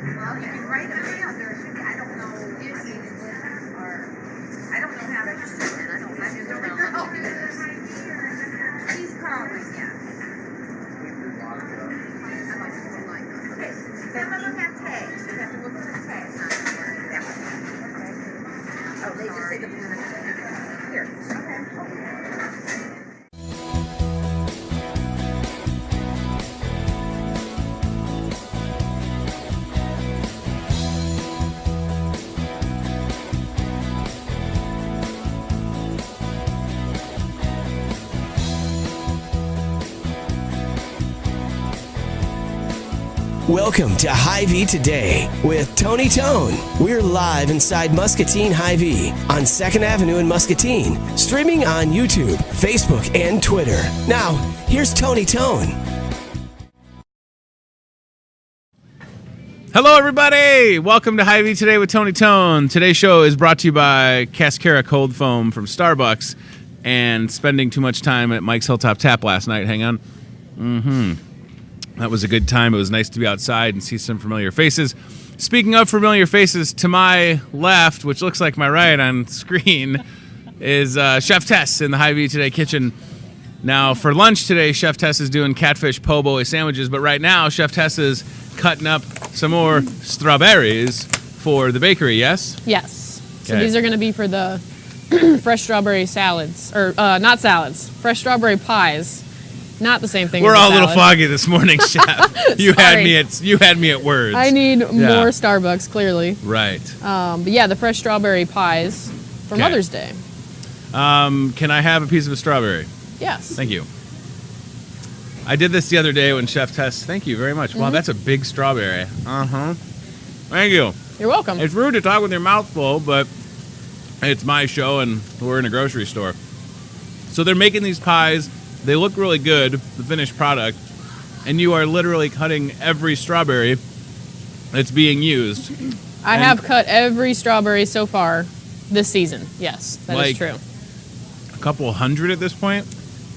Well, you can write them down. There should be, I don't know if you or I don't know how to just do it. I just don't know how to do this. He's probably, yeah. Okay, some of them have tags. You have to look for the tags. Not that one. Okay. Oh, they just say the here. Okay. Welcome to Hy-Vee Today with Tony Tone. We're live inside Muscatine Hy-Vee on 2nd Avenue in Muscatine, streaming on YouTube, Facebook, and Twitter. Now, here's Tony Tone. Hello, everybody. Welcome to Hy-Vee Today with Tony Tone. Today's show is brought to you by Cascara Cold Foam from Starbucks and spending too much time at Mike's Hilltop Tap last night. Hang on. That was a good time. It was nice to be outside and see some familiar faces. Speaking of familiar faces, to my left, which looks like my right on screen, is Chef Tess in the Hy-Vee Today kitchen. Now, for lunch today, Chef Tess is doing catfish po' boy sandwiches, but right now, Chef Tess is cutting up some more strawberries for the bakery, yes? Yes. So Okay. these are going to be for the fresh strawberry salads, or not salads, fresh strawberry pies. Not the same thing. We're as all a little salad. foggy this morning, Chef. You had me at words. I need more Starbucks, clearly. Right. But yeah, the fresh strawberry pies for Okay. Mother's Day. Can I have a piece of a strawberry? Yes. Thank you. I did this the other day when Chef Tess. Thank you very much. Wow, that's a big strawberry. Thank you. You're welcome. It's rude to talk with your mouth full, but it's my show and we're in a grocery store. So they're making these pies. They look really good, the finished product, and you are literally cutting every strawberry that's being used. I have cut every strawberry so far this season. Yes, that is Like- true. A couple hundred at this point.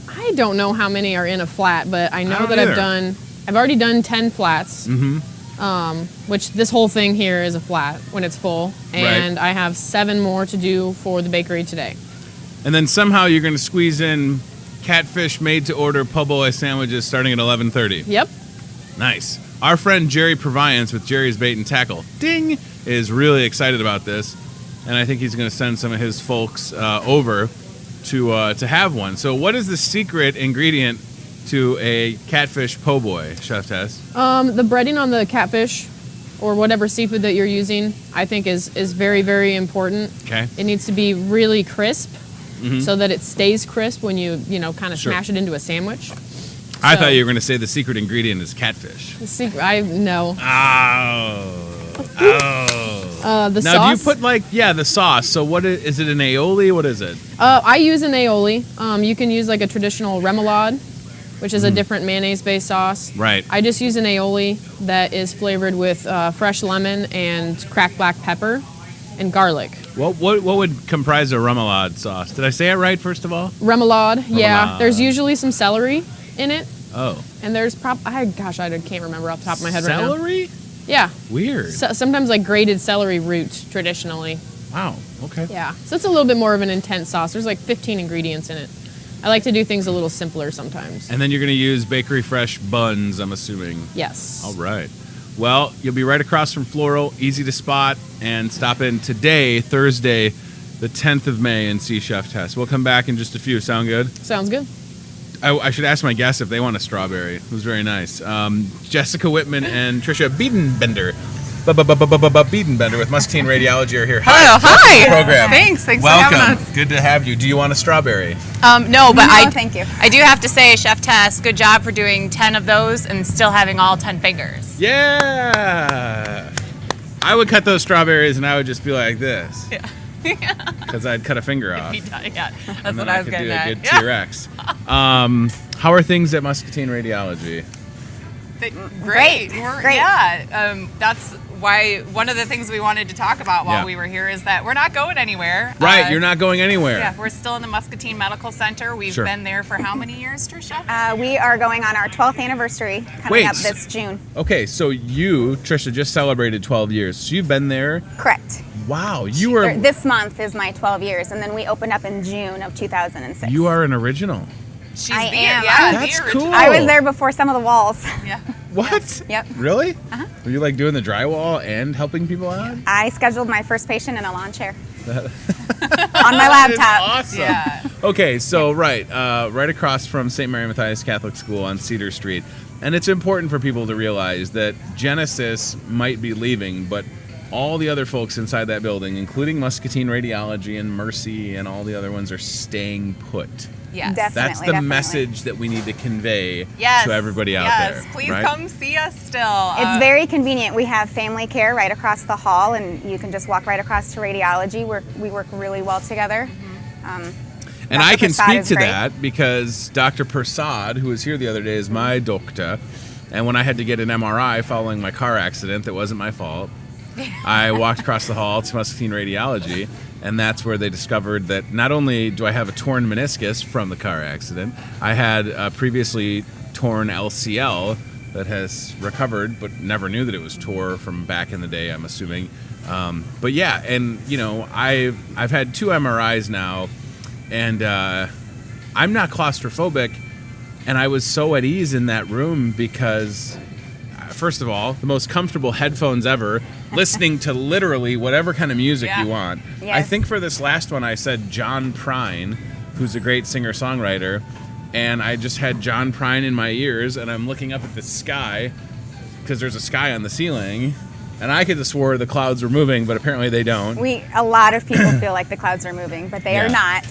I don't know how many are in a flat, but I know don't that either. I've already done 10 flats. Which this whole thing here is a flat when it's full. And I have 7 more to do for the bakery today. And then somehow you're going to squeeze in catfish made-to-order po' boy sandwiches starting at 11:30. Yep. Nice. Our friend Jerry Proviance with Jerry's Bait and Tackle, ding, is really excited about this. And I think he's going to send some of his folks over to have one. So what is the secret ingredient to a catfish po' boy, Chef Tess? The breading on the catfish or whatever seafood that you're using, I think is very, very important. Okay. It needs to be really crisp so that it stays crisp when you kind of Sure. smash it into a sandwich. I So- thought you were going to say the secret ingredient is catfish. The secret, no. The Now, sauce. do you put the sauce? So what is it, an aioli? What is it? I use an aioli. You can use like a traditional remoulade, which is a different mayonnaise-based sauce. Right. I just use an aioli that is flavored with fresh lemon and cracked black pepper and garlic. What would comprise a remoulade sauce? Did I say it right, first of all? Remoulade, yeah. Remoulade. There's usually some celery in it, Oh. and there's I can't remember off the top of my head right now. Celery? Yeah. Weird. Sometimes like grated celery root traditionally. Wow. Okay. Yeah. So it's a little bit more of an intense sauce. There's like 15 ingredients in it. I like to do things a little simpler sometimes. And then you're going to use bakery fresh buns, I'm assuming. Yes. All right. Well, you'll be right across from Floral, easy to spot, and stop in today, Thursday, the 10th of May, and see Chef Tess. We'll come back in just a few. Sound good? Sounds good. I should ask my guests if they want a strawberry. It was very nice. Jessica Whitman and Tricia Biedenbender. Biedenbender with Muscatine Radiology are here. Hello, hi. Program. Thanks for Welcome. having us. Good to have you. Do you want a strawberry? No, but thank you. I do have to say, Chef Tess, good job for doing 10 of those and still having all 10 fingers. Yeah. I would cut those strawberries and I would just be like this. Yeah. Because I'd cut a finger off. Yeah, that's And then what I was could getting do at. a good T-Rex. How are things at Muscatine Radiology? Great. Great. Yeah, that's why one of the things we wanted to talk about while Yeah. we were here is that we're not going anywhere. Right, you're not going anywhere. Yeah, we're still in the Muscatine Medical Center. We've Sure. been there for how many years, Trisha? We are going on our 12th anniversary coming up this June. Okay, so you, Trisha, just celebrated 12 years. So you've been there. Correct. Wow, you were. This month is my 12 years, and then we opened up in June of 2006. You are an original. She's I the, am. Yeah, That's the original. cool. I was there before some of the walls. Yeah. What? Yep. Really? Were you like doing the drywall and helping people out? I scheduled my first patient in a lawn chair on my That is laptop. awesome. Yeah. Okay, so right across from St. Mary Matthias Catholic School on Cedar Street. And it's important for people to realize that Genesis might be leaving, but all the other folks inside that building, including Muscatine Radiology and Mercy and all the other ones, are staying put. Yes. Definitely. That's the message that we need to convey Yes. to everybody out yes. there. Please right? come see us still. It's very convenient. We have family care right across the hall, and you can just walk right across to radiology. We work really well together. And I can Prasad speak is to great. that because Dr. Prasad, who was here the other day, is my doctor. And when I had to get an MRI following my car accident that wasn't my fault, I walked across the hall to Muscatine Radiology, and that's where they discovered that not only do I have a torn meniscus from the car accident, I had a previously torn LCL that has recovered, but never knew that it was tore from back in the day, I'm assuming. But yeah, and you know, I've had 2 MRIs now, and I'm not claustrophobic, and I was so at ease in that room because, first of all, the most comfortable headphones ever, listening to literally whatever kind of music Yeah. you want. Yes. I think for this last one I said John Prine, who's a great singer-songwriter, and I just had John Prine in my ears, and I'm looking up at the sky, because there's a sky on the ceiling, and I could have swore the clouds were moving, but apparently they don't. A lot of people feel like the clouds are moving, but they Yeah. are not.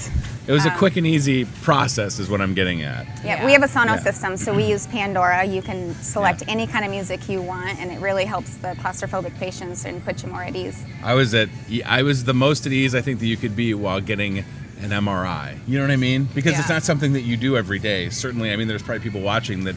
It was a quick and easy process is what I'm getting at. Yeah, we have a Sonos Yeah. system, so we use Pandora. You can select any kind of music you want, and it really helps the claustrophobic patients and put you more at ease. I was the most at ease I think that you could be while getting an MRI. You know what I mean? Because it's Yeah. not something that you do every day. Certainly, I mean, there's probably people watching that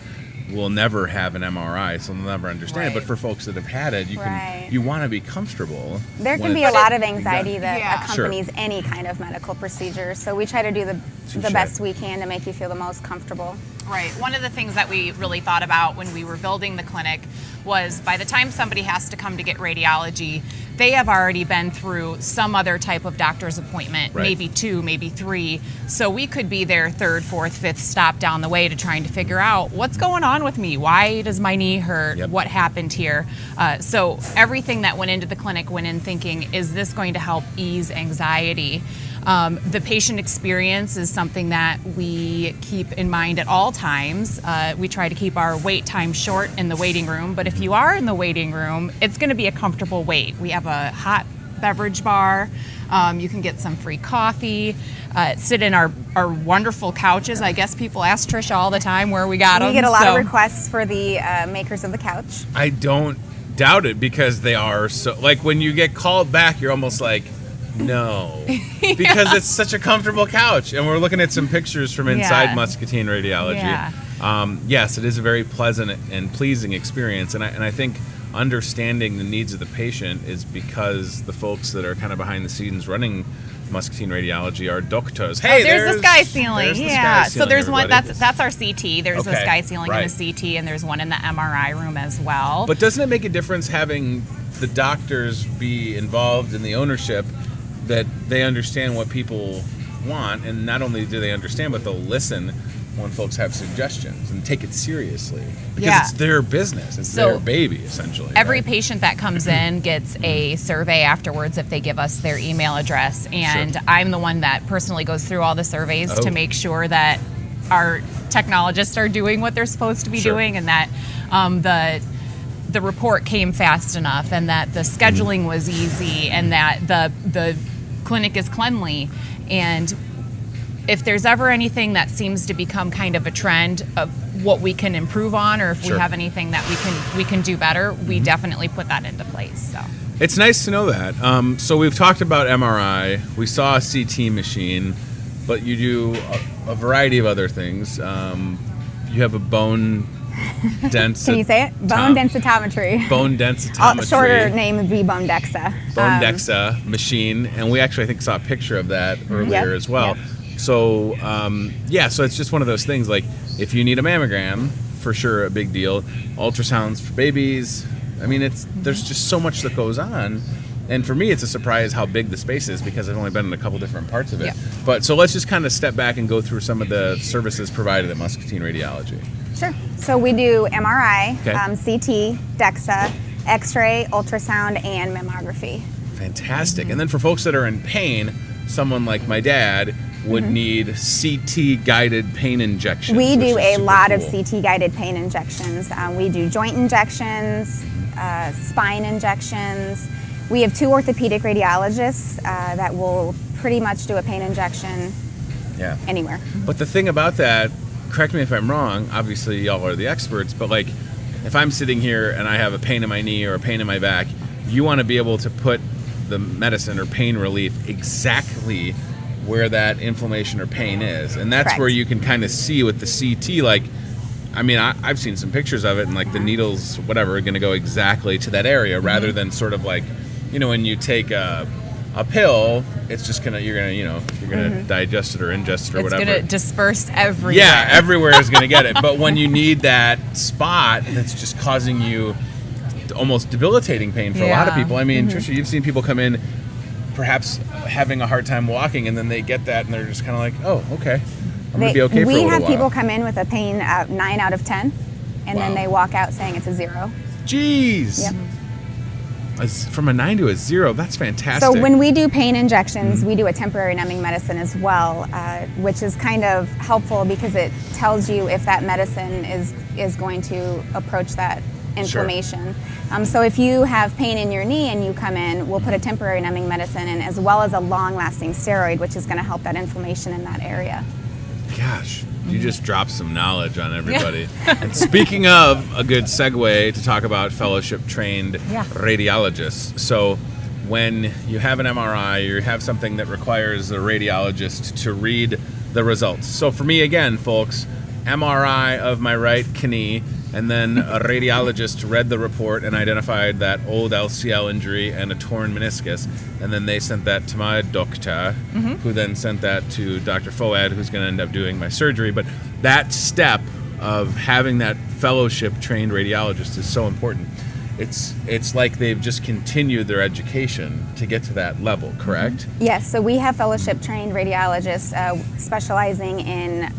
will never have an MRI, so they'll never understand. Right. But for folks that have had it, Right. you want to be comfortable. There when can be a it's lot of being anxiety done. that Yeah. accompanies any kind of medical procedure, so we try to do the Touche. best we can to make you feel the most comfortable. Right. One of the things that we really thought about when we were building the clinic was by the time somebody has to come to get radiology, they have already been through some other type of doctor's appointment, Right. maybe 2, maybe 3. So we could be their 3rd, 4th, 5th stop down the way to trying to figure out what's going on with me. Why does my knee hurt? Yep. What happened here? So everything that went into the clinic went in thinking, is this going to help ease anxiety? The patient experience is something that we keep in mind at all times. We try to keep our wait time short in the waiting room, but if you are in the waiting room, it's going to be a comfortable wait. We have a hot beverage bar. You can get some free coffee. Sit in our wonderful couches. I guess people ask Trisha all the time where we got them. We get a lot of requests for the makers of the couch. I don't doubt it because they are so, like when you get called back, you're almost like, no, because it's such a comfortable couch. And we're looking at some pictures from inside Yeah. Muscatine Radiology. Yeah. Yes, it is a very pleasant and pleasing experience. And I think understanding the needs of the patient is because the folks that are kind of behind the scenes running Muscatine Radiology are doctors. Hey, there's the sky ceiling. there's the Yeah. sky So there's ceiling, one everybody. that's our CT. There's a Okay, sky ceiling right. and a CT, and there's one in the MRI room as well. But doesn't it make a difference having the doctors be involved in the ownership, that they understand what people want, and not only do they understand, but they'll listen when folks have suggestions and take it seriously because Yeah. it's their business, it's So, their baby essentially. Every right? patient that comes in gets a survey afterwards if they give us their email address, and Sure. I'm the one that personally goes through all the surveys Oh. to make sure that our technologists are doing what they're supposed to be Sure. doing, and that the report came fast enough, and that the scheduling was easy, and that the clinic is cleanly. And if there's ever anything that seems to become kind of a trend of what we can improve on, or if Sure. we have anything that we can do better, we definitely put that into place. So It's nice to know that. So we've talked about MRI. We saw a CT machine, but you do a variety of other things. You have a bone Can you say it? Bone densitometry. Bone densitometry. Shorter name would be bone DEXA. Bone DEXA machine, and we actually I think saw a picture of that earlier as well. Yep. So so it's just one of those things. Like if you need a mammogram, for sure, a big deal. Ultrasounds for babies. I mean, there's just so much that goes on. And for me, it's a surprise how big the space is because I've only been in a couple different parts of it. Yeah. But so let's just kind of step back and go through some of the services provided at Muscatine Radiology. Sure. So we do MRI, Okay. CT, DEXA, X-ray, ultrasound, and mammography. Fantastic. And then for folks that are in pain, someone like my dad would need CT guided pain injections. We which do is a super lot of cool. CT guided pain injections. We do joint injections, spine injections. We have 2 orthopedic radiologists that will pretty much do a pain injection Yeah. anywhere. But the thing about that, correct me if I'm wrong, obviously y'all are the experts, but like if I'm sitting here and I have a pain in my knee or a pain in my back, you want to be able to put the medicine or pain relief exactly where that inflammation or pain is. And that's Correct. where you can kind of see with the CT, like, I mean, I've seen some pictures of it and like the needles, whatever, are going to go exactly to that area rather than sort of like, you know, when you take a pill, it's just you're gonna digest it or ingest it or It's whatever. going to disperse everywhere. Yeah, everywhere is going to get it. But when you need that spot that's just causing you almost debilitating pain for a lot of Yeah. people. I mean, Trisha, you've seen people come in perhaps having a hard time walking, and then they get that, and they're just kind of like, oh, okay, I'm going to be okay for a we little have while. people come in with a pain 9 out of 10, and Wow. then they walk out saying it's a 0. Jeez. Yep. From a 9 to a 0, that's fantastic. So when we do pain injections, we do a temporary numbing medicine as well, which is kind of helpful because it tells you if that medicine is going to approach that inflammation. So if you have pain in your knee and you come in, we'll put a temporary numbing medicine in as well as a long-lasting steroid, which is going to help that inflammation in that area. Gosh, you just dropped some knowledge on everybody. And speaking of a good segue to talk about fellowship-trained radiologists. So when you have an MRI, you have something that requires a radiologist to read the results. So for me, again, folks, MRI of my right knee, and then a radiologist read the report and identified that old LCL injury and a torn meniscus, and then they sent that to my doctor, who then sent that to Dr. Foad, who's going to end up doing my surgery. But that step of having that fellowship-trained radiologist is so important. It's like they've just continued their education to get to that level, correct? Yes, so we have fellowship-trained radiologists specializing in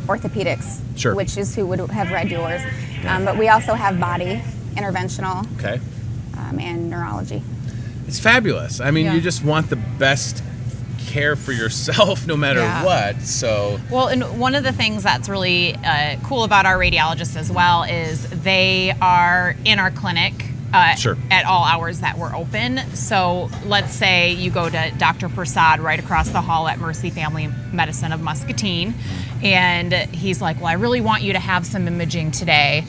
orthopedics, Sure. which is who would have read yours. But we also have body, interventional, Okay. and neurology. It's fabulous. I mean, Yeah. you just want the best care for yourself no matter Yeah. what. So, Well, and one of the things that's really cool about our radiologists as well is they are in our clinic Sure. at all hours that we're open. So let's say you go to Dr. Prasad right across the hall at Mercy Family Medicine of Muscatine, and he's like, well, I really want you to have some imaging today.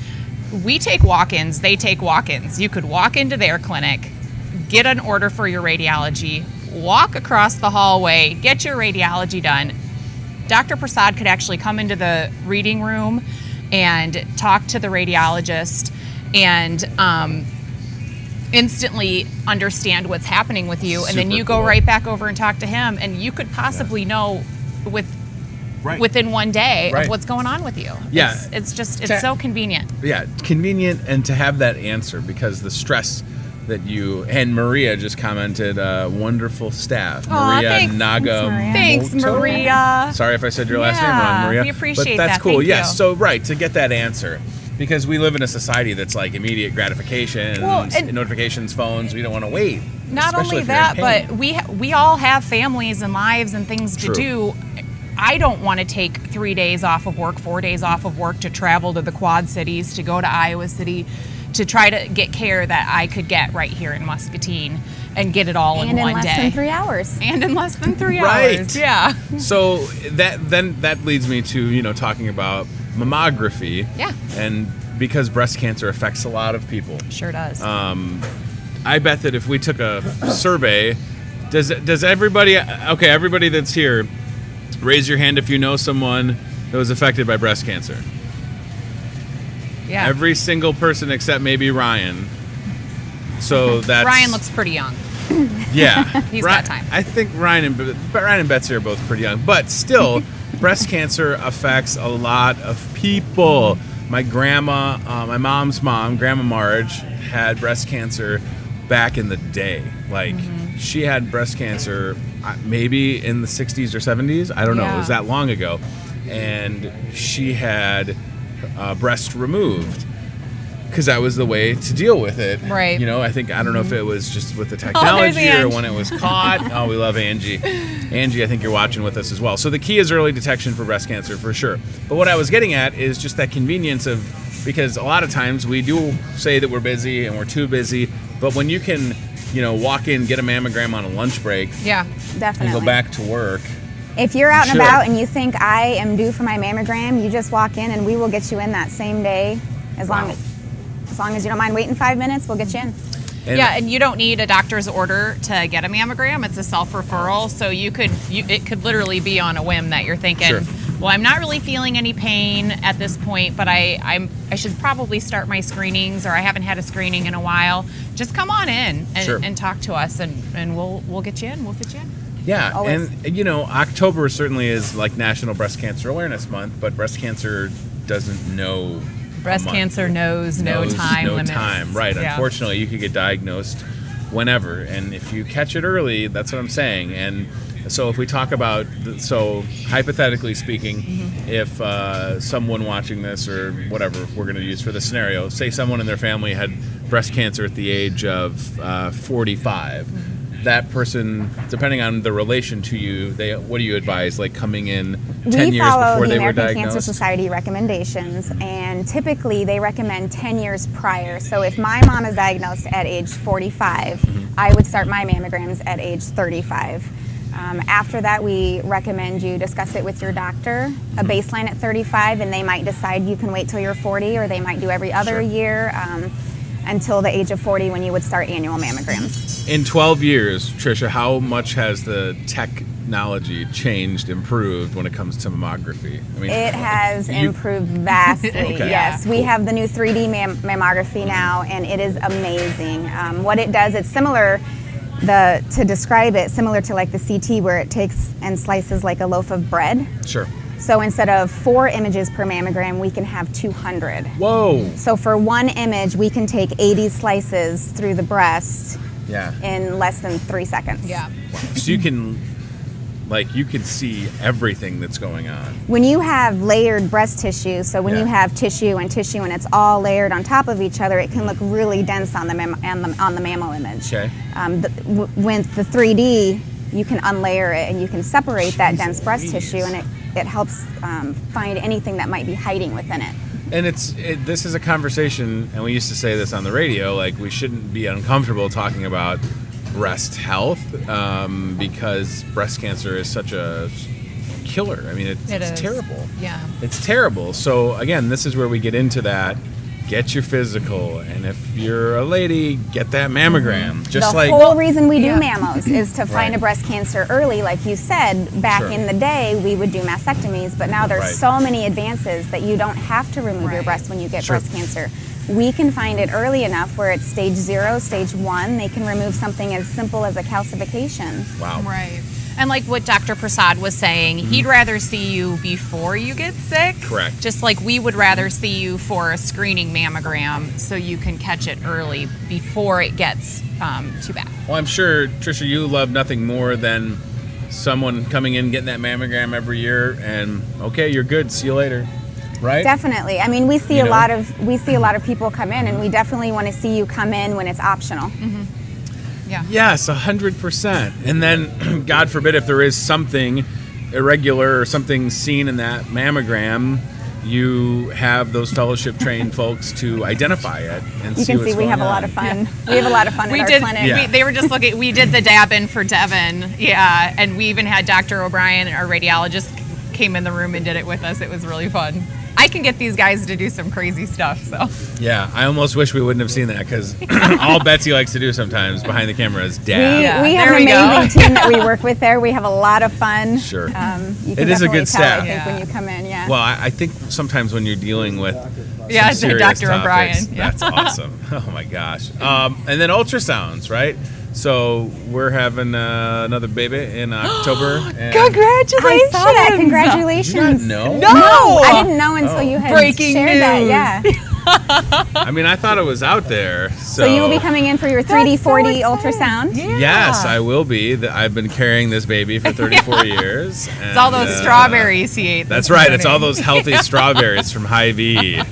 We take walk-ins, they take walk-ins. You could walk into their clinic, get an order for your radiology, walk across the hallway, get your radiology done. Dr. Prasad could actually come into the reading room and talk to the radiologist and instantly understand what's happening with you. And then Super you go cool. right back over and talk to him, and you could possibly know within one day Right. of what's going on with you. Yeah. It's so convenient. yeah, convenient, and to have that answer, because the stress that and Maria just commented, wonderful staff. Aw, Maria thanks. Nagamoto. Thanks, Maria. Sorry if I said your last name Yeah, wrong, Maria. we appreciate but that's that. cool. Thank Yes. you. So to get that answer, because we live in a society that's like immediate gratification, Well, and- notifications, phones. We don't want to wait. Not especially only if you're in that, pain. but we all have families and lives and things to True. do. I don't want to take 3 days off of work, 4 days off of work to travel to the Quad Cities, to go to Iowa City, to try to get care that I could get right here in Muscatine and get it all And in in one less day. than 3 hours. And in less than 3 Right. hours. Yeah. So that leads me to talking about mammography. Yeah. And because breast cancer affects a lot of people, Sure does. I bet that if we took a survey, does everybody that's here, raise your hand if you know someone that was affected by breast cancer. Yeah. Every single person except maybe Ryan. So that's Ryan looks pretty young. Yeah, He's got time. I think Ryan and Betsy are both pretty young, but still, breast cancer affects a lot of people. My grandma, my mom's mom, Grandma Marge, had breast cancer back in the day. Like, she had breast cancer maybe in the 60s or 70s. I don't know. It was that long ago. And she had breast removed because that was the way to deal with it. Right. You know, I don't know if it was just with the technology or when it was caught. Oh, we love Angie. Angie, I think you're watching with us as well. So the key is early detection for breast cancer for sure. But what I was getting at is just that convenience of, because a lot of times we do say that we're busy and we're too busy, but when you can, you know, walk in, get a mammogram on a lunch break, Definitely. and go back to work. If you're out and about and you think I am due for my mammogram, you just walk in and we will get you in that same day. As long as you don't mind waiting 5 minutes, we'll get you in. And you don't need a doctor's order to get a mammogram. It's a self-referral, so it could literally be on a whim that you're thinking, well, I'm not really feeling any pain at this point, but I should probably start my screenings, or I haven't had a screening in a while. Just come on in and talk to us, and we'll get you in. We'll fit you in. Yeah, Always. and you know, October certainly is like National Breast Cancer Awareness Month, but breast cancer doesn't know. Breast cancer knows no time limits. Right. Yeah. Unfortunately, you could get diagnosed whenever, and if you catch it early, that's what I'm saying. And so if we talk about, so hypothetically speaking, if someone watching this or whatever we're going to use for the scenario, say someone in their family had breast cancer at the age of 45. That person, depending on the relation to you, what do you advise? Like coming in 10 years before they were diagnosed? We follow the American Cancer Society recommendations, and typically they recommend 10 years prior. So if my mom is diagnosed at age 45, I would start my mammograms at age 35. After that, we recommend you discuss it with your doctor, a baseline at 35, and they might decide you can wait till you're 40, or they might do every other year. Until the age of 40 when you would start annual mammograms. In 12 years, Tricia, how much has the technology changed, improved when it comes to mammography? I mean, it has improved vastly, yes. We have the new 3D mammography now, and it is amazing. What it does, it's similar, to describe it, similar to like the CT where it takes and slices like a loaf of bread. Sure. So instead of 4 images per mammogram, we can have 200. Whoa! So for one image, we can take 80 slices through the breast in less than 3 seconds. Yeah. Wow. So you can see everything that's going on. When you have layered breast tissue, so when you have tissue and it's all layered on top of each other, it can look really dense on the mammo image. Okay. With the 3D, you can unlayer it and you can separate that dense breast tissue, and it helps find anything that might be hiding within it. And this is a conversation, and we used to say this on the radio, like we shouldn't be uncomfortable talking about breast health because breast cancer is such a killer. I mean, it's terrible. Yeah. It's terrible. So again, this is where we get into that. Get your physical, and if you're a lady, get that mammogram. Just the whole reason we do mammos is to find a breast cancer early. Like you said, back in the day, we would do mastectomies, but now there's so many advances that you don't have to remove your breast when you get breast cancer. We can find it early enough where it's stage 0, stage 1. They can remove something as simple as a calcification. Wow. Right. And like what Dr. Prasad was saying, he'd rather see you before you get sick. Correct. Just like we would rather see you for a screening mammogram so you can catch it early before it gets too bad. Well, I'm sure, Tricia, you love nothing more than someone coming in, getting that mammogram every year, and okay, you're good. See you later. Right? Definitely. I mean, we see a lot of people come in, and we definitely want to see you come in when it's optional. Yeah. Yes, 100%. And then, God forbid, if there is something irregular or something seen in that mammogram, you have those fellowship-trained folks to identify it and see what's going on. You can see we have a lot of fun. We have a lot of fun at our clinic. Yeah. They were just looking. We did the dab-in for Devin, and we even had Dr. O'Brien, our radiologist, came in the room and did it with us. It was really fun. I can get these guys to do some crazy stuff. So yeah, I almost wish we wouldn't have seen that because all Betsy likes to do sometimes behind the camera is dab. We have an amazing team that we work with there. We have a lot of fun. Sure. You can it is a good tell, staff. I think, when you come in. Yeah. Well, I think sometimes when you're dealing with Yeah, some serious Dr. O'Brien. topics. Yeah. That's awesome. Oh my gosh. And then ultrasounds, right? So we're having another baby in October. And Congratulations! I saw that. Congratulations. Did you not know? No! I didn't know until you had Breaking shared that. news. Yeah. I mean, I thought it was out there. So you will be coming in for your 3D, 4D ultrasound. Yeah. Yes, I will be. I've been carrying this baby for 34 years. It's all those strawberries he ate. That's this right. It's all morning. those healthy strawberries from Hy-Vee.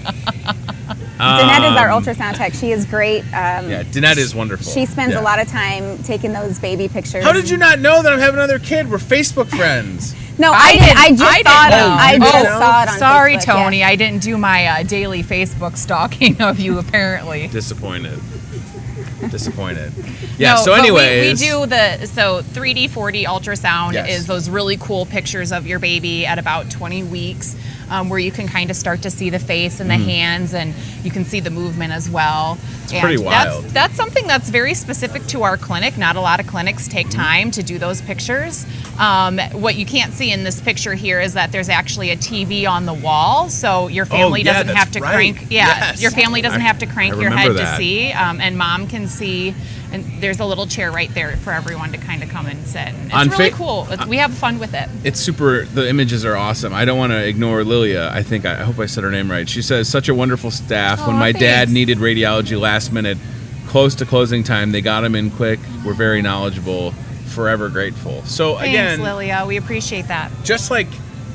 Danette is our ultrasound tech. She is great. Yeah, Danette is wonderful. She spends Yeah. a lot of time taking those baby pictures. How did you not know that I'm having another kid? We're Facebook friends. No, I did. I just saw it. I just didn't saw it on Sorry, Facebook, Tony. yeah. I didn't do my daily Facebook stalking of you, apparently. Disappointed. Yeah, No, so but anyways. we do 3D, 4D ultrasound Yes. is those really cool pictures of your baby at about 20 weeks where you can kind of start to see the face and the hands and you can see the movement as well. It's pretty wild. That's something that's very specific to our clinic. Not a lot of clinics take Mm-hmm. time to do those pictures. What you can't see in this picture here is that there's actually a TV on the wall, so your family yeah, doesn't that's have to right. crank. Yeah, Yes. your family doesn't have to crank I your head remember that. to see, and mom can see. And there's a little chair right there for everyone to kind of come and sit. And it's On really fa- cool. We have fun with it. It's super. The images are awesome. I don't want to ignore Lilia. I hope I said her name right. She says, such a wonderful staff. When Aw, my dad thanks. needed radiology last minute, close to closing time, they got him in quick. We're very knowledgeable. Forever grateful. So Thanks, again, Lilia. We appreciate that. just like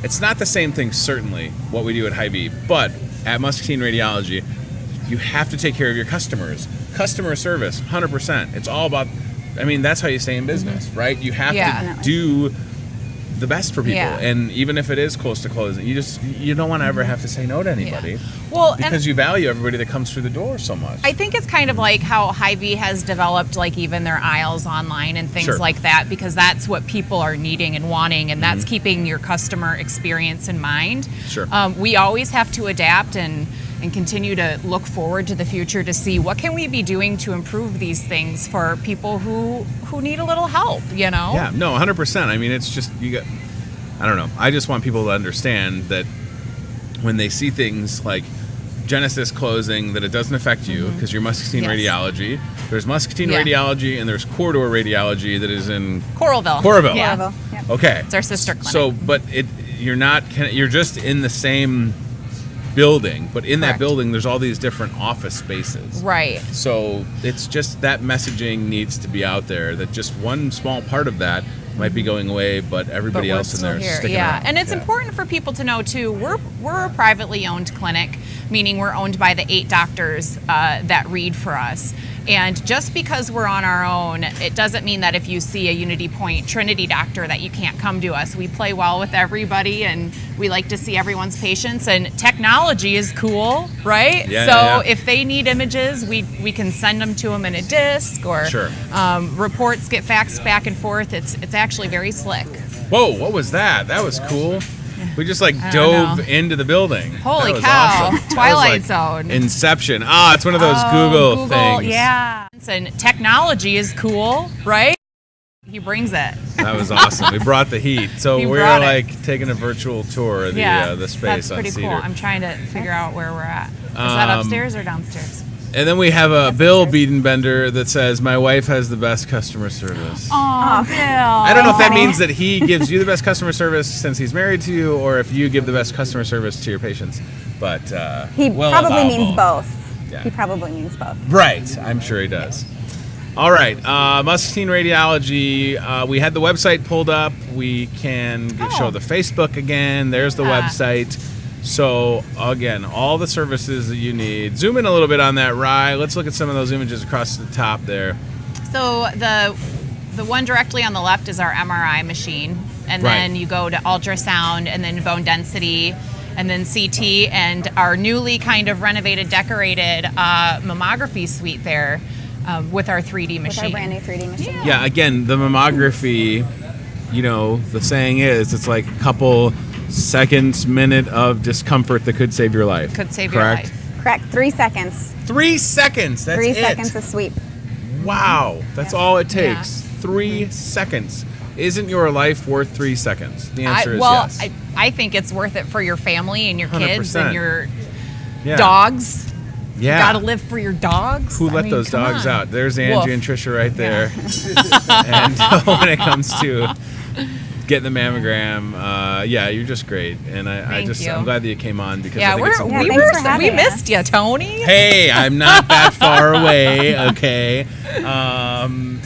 it's not the same thing, certainly, what we do at Hy-Vee, but at Muscatine Radiology, you have to take care of your customers. Customer service, 100%. It's all about, I mean, that's how you stay in business, right? You have Yeah. to do the best for people. Yeah. And even if it is close to closing, you don't want to ever have to say no to anybody. Well, because and you value everybody that comes through the door so much. I think it's kind of like how Hy-Vee has developed like even their aisles online and things Sure. like that, because that's what people are needing and wanting, and that's keeping your customer experience in mind. Sure. We always have to adapt and continue to look forward to the future to see what can we be doing to improve these things for people who need a little help, you know? Yeah, no, 100%. I mean, it's just, I don't know. I just want people to understand that when they see things like Genesis closing, that it doesn't affect you because you're Muscatine Yes. Radiology. There's Muscatine Yeah. Radiology and there's Corridor Radiology that is in Coralville. Coralville. Yeah. Coralville, yep. Okay. It's our sister clinic. So, but you're just in the same building, but in that Correct. building there's all these different office spaces. Right. So it's just that messaging needs to be out there, that just one small part of that might be going away, but everybody But we're else in still there is here. sticking Yeah, around. and it's Yeah. important for people to know too. We're a privately owned clinic, meaning we're owned by the 8 doctors that read for us. And just because we're on our own, it doesn't mean that if you see a Unity Point Trinity doctor that you can't come to us. We play well with everybody, and we like to see everyone's patients. And technology is cool, right? Yeah, so yeah. if they need images, we can send them to them in a disc, or Sure. reports get faxed back and forth. It's actually very slick. Whoa, what was that? That was cool. We just like I don't dove know. into the building. Holy That was cow. awesome. That was Twilight like Zone. Inception. It's one of those Oh, Google things. Yeah. And technology is cool, right? He brings it. That was awesome. We brought the heat. So He we're brought it. like taking a virtual tour of the space that's on pretty Cedar. cool. I'm trying to figure out where we're at. Is that upstairs or downstairs? And then we have a Bill Biedenbender that says, my wife has the best customer service. Oh, Bill. I don't know if that funny. means that he gives you the best customer service since he's married to you, or if you give the best customer service to your patients. But He we'll probably allow means both. Yeah. He probably means both. Right, I'm sure he does. All right, Muscatine Radiology. We had the website pulled up. We can show the Facebook again. There's the Yeah. website. So again, all the services that you need. Zoom in a little bit on that, Rye. Let's look at some of those images across the top there. So the one directly on the left is our MRI machine, and Right. then you go to ultrasound, and then bone density, and then CT, and our newly kind of renovated, decorated mammography suite there with our 3D machine. With our brand new 3D machine. Yeah, again, the mammography, the saying is it's like a couple seconds, minute of discomfort that could save your life. Could save correct? your life. Correct. 3 seconds. 3 seconds. That's 3 it. seconds to sweep. Wow, that's all it takes. Yeah. 3 seconds. Isn't your life worth 3 seconds? The answer is yes. I think it's worth it for your family and your kids 100%. and your Yeah. Dogs. Yeah. You gotta live for your dogs. Who I let mean, those come dogs on. out? There's Angie Woof. and Trisha right there. And when it comes to getting the mammogram, yeah, you're just great. And I'm glad that you came on because I think it's important. thanks for having we us. missed you, Tony. Hey, I'm not that far away, okay?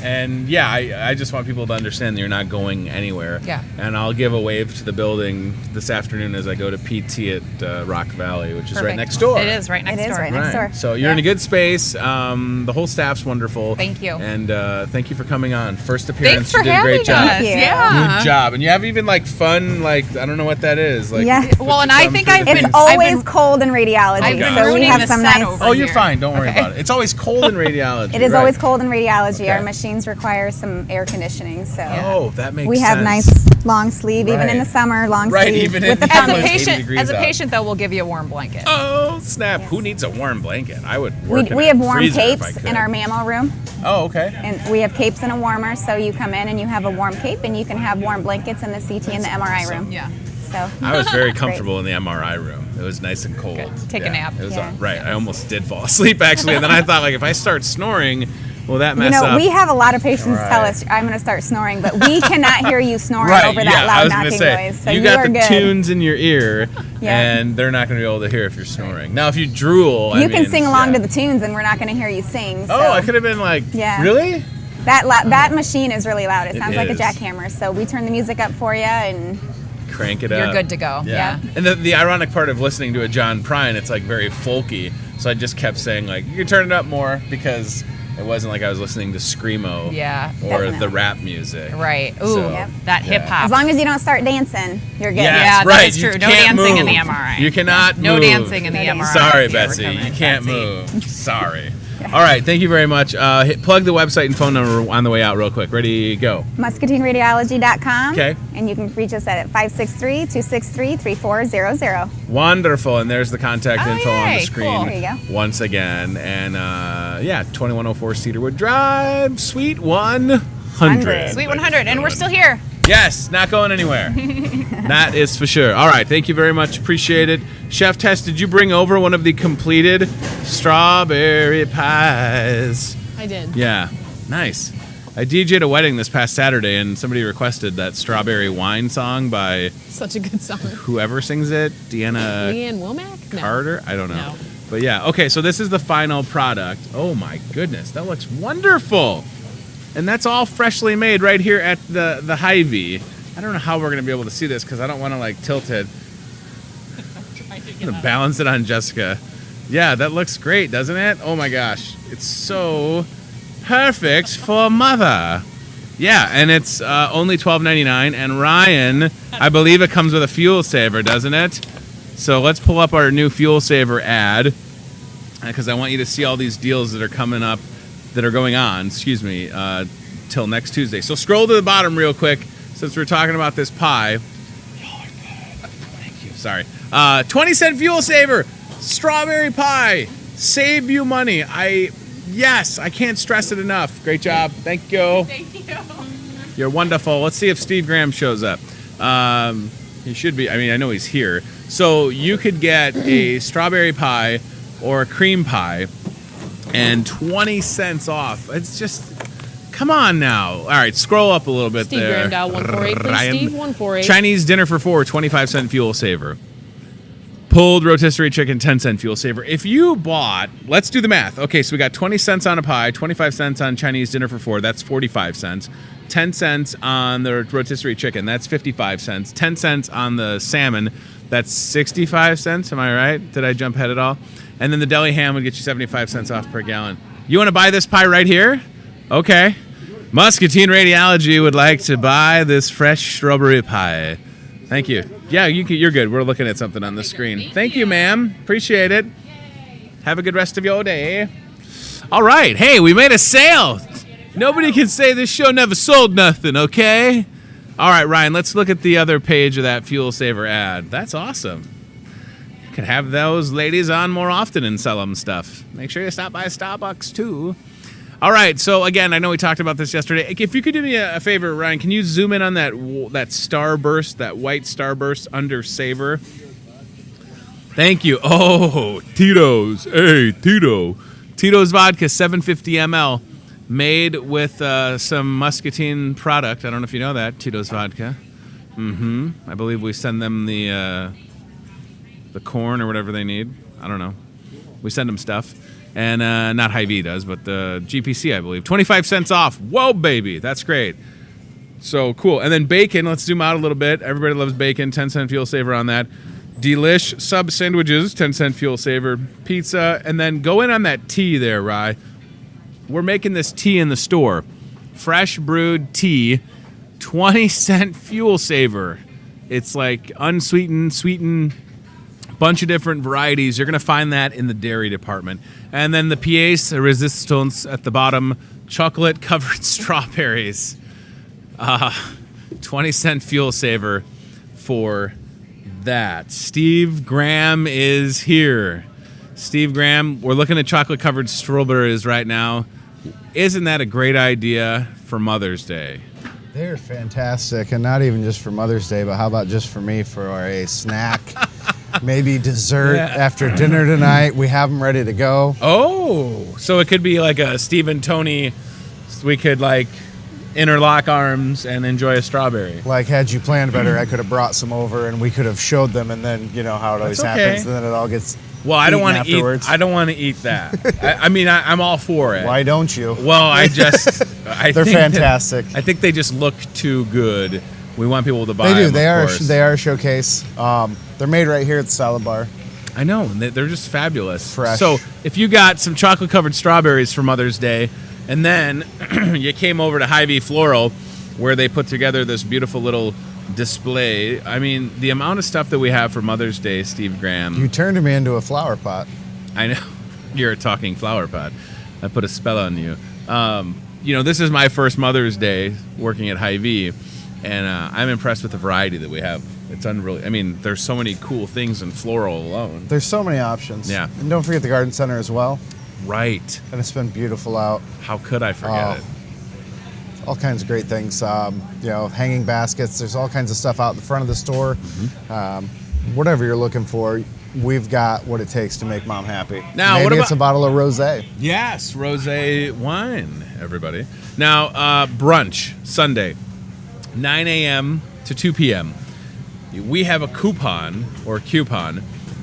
And yeah, I just want people to understand that you're not going anywhere. Yeah. And I'll give a wave to the building this afternoon as I go to PT at Rock Valley, which is right Perfect. next door. It is right next It is door. right next door. So you're in a good space. The whole staff's wonderful. Thank you. And thank you for coming on. First appearance, Thanks for you did a having great job. us. Thank you. Yeah. Good job. And you have even like fun, like I don't know what that is. Like Yeah. Well, and I think I've It's been always cold in radiology, I've been so we ruining have the some set nice. over Oh, you're here. fine. Don't worry Okay. about it. It's always cold in radiology. It is right. always cold in radiology. Okay. Our machines require some air conditioning, so Oh, that makes we have sense. nice long sleeve, even in Right. the summer, long Right, sleeve even with in- the As a It's 80 patient, degrees out. though, we'll give you a warm blanket. Oh snap! Who needs a warm blanket? I would work in we a have warm freezer if I capes could. in our mammo room, Oh, okay. and we have capes and a warmer, so you come in and you have a warm cape, and you can have warm blankets in the CT and the MRI room. Yeah. So I was very comfortable in the MRI room. It was nice and cold. Good. Take a nap. It was Yeah. right. I almost did fall asleep actually, and then I thought like if I start snoring, will that mess you know, up? we have a lot of patients tell Right. us I'm going to start snoring, but we cannot hear you snoring Right, over yeah, that I loud was gonna knocking say, noise. So you you got are the good. tunes in your ear, Yeah. and they're not going to be able to hear if you're snoring. Now, if you drool, You I can mean, sing along yeah. to the tunes, and we're not going to hear you sing. So Oh, I could have been like, Yeah. really? that machine is really loud. It It sounds like a is. jackhammer. So we turn the music up for you, and Crank it You're up. good to go. Yeah. And the ironic part of listening to a John Prine, it's like very folky. So I just kept saying like, you can turn it up more because it wasn't like I was listening to screamo Yeah. or Definitely. the rap music. Right. Ooh, So, Yep. that yeah. hip hop. as long as you don't start dancing, you're good. Yes, Yeah, that right. is You true. No can't dancing in move. the MRI. You cannot No move. dancing in the No MRI. dancing. Sorry, Yeah, we're Betsy. coming, You can't Betsy. move. Sorry. All right. Thank you very much. Plug the website and phone number on the way out real quick. Ready, go. MuscatineRadiology.com. Okay. And you can reach us at 563-263-3400. Wonderful. And there's the contact Oh, info on the yay. screen Cool. There you go. once again. And yeah, 2104 Cedarwood Drive, Suite 100. Sweet 100, and we're still here. Yes, not going anywhere. That is for sure. All right, thank you very much. Appreciate it. Chef Tess, did you bring over one of the completed strawberry pies? I did. Yeah, nice. I DJ'd a wedding this past Saturday, and somebody requested that Strawberry Wine song by Such a good song. whoever sings it, Deanna Leanne Womack? No. Carter? I don't know. No. But yeah, okay, so this is the final product. Oh my goodness, that looks wonderful. And that's all freshly made right here at the Hy-Vee. I don't know how we're going to be able to see this because I don't want to like tilt it. I'm going to balance it on Jessica. Yeah, that looks great, doesn't it? Oh my gosh. It's so perfect for mother. Yeah, and it's only $12.99. And Ryan, I believe it comes with a fuel saver, doesn't it? So let's pull up our new fuel saver ad because I want you to see all these deals that are coming up, that are going on, till next Tuesday. So scroll to the bottom real quick since we're talking about this pie. Thank you. Sorry. 20-cent fuel saver, strawberry pie, save you money. Yes, I can't stress it enough. Great job. Thank you. Thank you. You're wonderful. Let's see if Steve Graham shows up. He should be. I mean, I know he's here. So you could get a strawberry pie or a cream pie and 20 cents off. It's just, come on now. All right, scroll up a little bit Steve there. Graham dial 148, please. Ryan. Steve 148. Chinese dinner for 4, 25-cent fuel saver. Pulled rotisserie chicken, 10-cent fuel saver. If you bought, let's do the math. Okay, so we got 20 cents on a pie, 25 cents on Chinese dinner for 4, that's 45 cents. 10 cents on the rotisserie chicken, that's 55 cents. 10 cents on the salmon, that's 65 cents. Am I right? Did I jump ahead at all? And then the deli ham would get you 75 cents off per gallon. You want to buy this pie right here? Okay. Muscatine Radiology would like to buy this fresh strawberry pie. Thank you. Yeah, you're good. We're looking at something on the screen. Thank you, ma'am. Appreciate it. Have a good rest of your day. All right. Hey, we made a sale. Nobody can say this show never sold nothing, okay? All right, Ryan, let's look at the other page of that Fuel Saver ad. That's awesome. You can have those ladies on more often and sell them stuff. Make sure you stop by Starbucks, too. All right, so again, I know we talked about this yesterday. If you could do me a favor, Ryan, can you zoom in on that starburst, that white starburst under Savor? Thank you. Oh, Tito's. Hey, Tito. Tito's vodka, 750 ml, made with some Muscatine product. I don't know if you know that, Tito's vodka. I believe we send them the corn or whatever they need. I don't know. We send them stuff. And not Hy-Vee does, but the GPC, I believe. 25 cents off. Whoa, baby. That's great. So cool. And then bacon. Let's zoom out a little bit. Everybody loves bacon. 10-cent fuel saver on that. Delish sub sandwiches. 10-cent fuel saver. Pizza. And then go in on that tea there, Rye. We're making this tea in the store. Fresh brewed tea. 20-cent fuel saver. It's like unsweetened, sweetened, bunch of different varieties. You're going to find that in the dairy department. And then the pièce résistance at the bottom. Chocolate-covered strawberries. 20-cent fuel saver for that. Steve Graham is here. Steve Graham, we're looking at chocolate-covered strawberries right now. Isn't that a great idea for Mother's Day? They're fantastic, and not even just for Mother's Day, but how about just for me for a snack, maybe dessert after dinner tonight. We have them ready to go. Oh, so it could be like a Steve and Tony. We could like interlock arms and enjoy a strawberry. Like, had you planned better, I could have brought some over and we could have showed them, and then you know how it always happens, and then it all gets I don't want to eat. afterwards. I don't want to eat that. I mean, I'm all for it. Why don't you? Well, they're fantastic. I think they just look too good. We want people to buy They do. them, They are a showcase. They're made right here at the Salad Bar. I know. They're just fabulous. Fresh. So if you got some chocolate-covered strawberries for Mother's Day, and then you came over to Hy-Vee Floral, where they put together this beautiful little display. I mean, the amount of stuff that we have for Mother's Day, Steve Graham. You turned me into a flower pot. I know. You're a talking flower pot. I put a spell on you. This is my first Mother's Day working at Hy-Vee, and I'm impressed with the variety that we have. It's unreal. I mean, there's so many cool things in floral alone. There's so many options. Yeah. And don't forget the garden center as well. Right. And it's been beautiful out. How could I forget it? All kinds of great things. Hanging baskets. There's all kinds of stuff out in the front of the store. Whatever you're looking for, we've got what it takes to make mom happy. Now, maybe what about it's a bottle of rosé. Yes, rosé wine, everybody. Now, brunch, Sunday, 9 a.m. to 2 p.m. We have a coupon.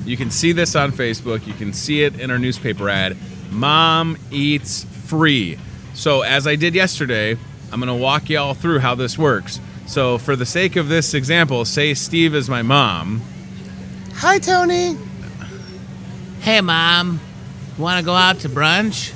You can see this on Facebook. You can see it in our newspaper ad. Mom Eats Free. So as I did yesterday, I'm going to walk you all through how this works. So for the sake of this example, say Steve is my mom. Hi, Tony. Hey, Mom. Want to go out to brunch?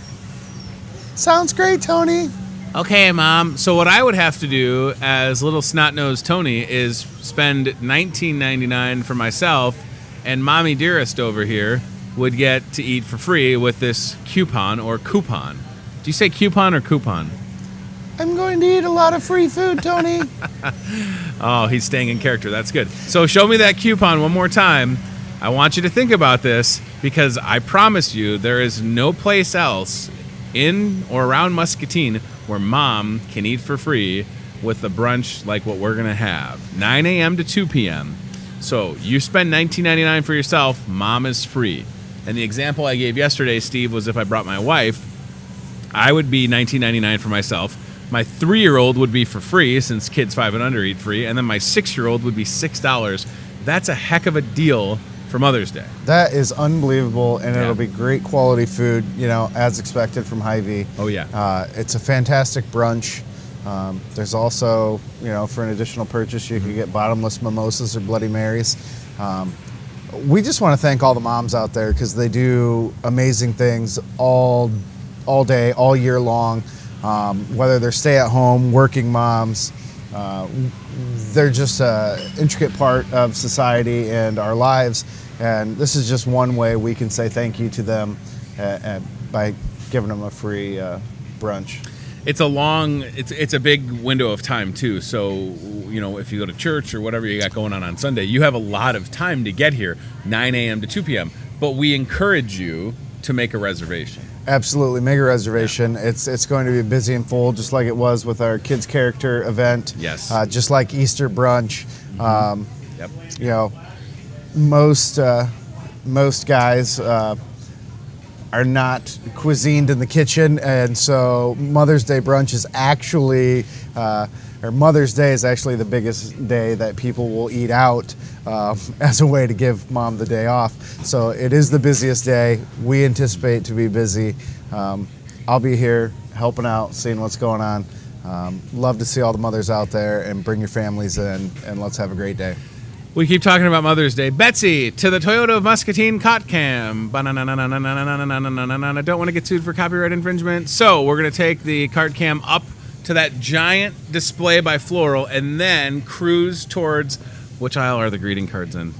Sounds great, Tony. Okay, Mom. So what I would have to do as little snot-nosed Tony is spend $19.99 for myself, and Mommy Dearest over here would get to eat for free with this coupon or coupon. Do you say coupon or coupon? I'm going to eat a lot of free food, Tony. Oh, he's staying in character. That's good. So show me that coupon one more time. I want you to think about this, because I promise you there is no place else in or around Muscatine where Mom can eat for free with a brunch like what we're going to have. 9 a.m. to 2 p.m. So you spend $19.99 for yourself, Mom is free. And the example I gave yesterday, Steve, was if I brought my wife, I would be $19.99 for myself. My 3-year-old would be for free, since kids 5 and under eat free, and then my 6-year-old would be $6. That's a heck of a deal for Mother's Day. That is unbelievable, and it'll be great quality food, as expected from Hy-Vee. Oh, yeah. It's a fantastic brunch. There's also, for an additional purchase, you can get bottomless mimosas or Bloody Marys. We just want to thank all the moms out there, because they do amazing things all day, all year long. Whether they're stay-at-home, working moms, they're just an intricate part of society and our lives. And this is just one way we can say thank you to them by giving them a free brunch. It's a big window of time too. So, if you go to church or whatever you got going on Sunday, you have a lot of time to get here, 9 a.m. to 2 p.m. But we encourage you to make a reservation. Absolutely, make a reservation. Yeah. It's going to be busy and full, just like it was with our Kids Character event. Yes. Just like Easter brunch. Yep. most guys are not cuisined in the kitchen, and so Mother's Day brunch is actually, or Mother's Day is actually the biggest day that people will eat out as a way to give mom the day off. So it is the busiest day. We anticipate to be busy. I'll be here helping out, seeing what's going on. Love to see all the mothers out there, and bring your families in, and let's have a great day. We keep talking about Mother's Day. Betsy, to the Toyota of Muscatine cot cam. I don't want to get sued for copyright infringement. So we're going to take the cart cam up to that giant display by Floral and then cruise towards, which aisle are the greeting cards in?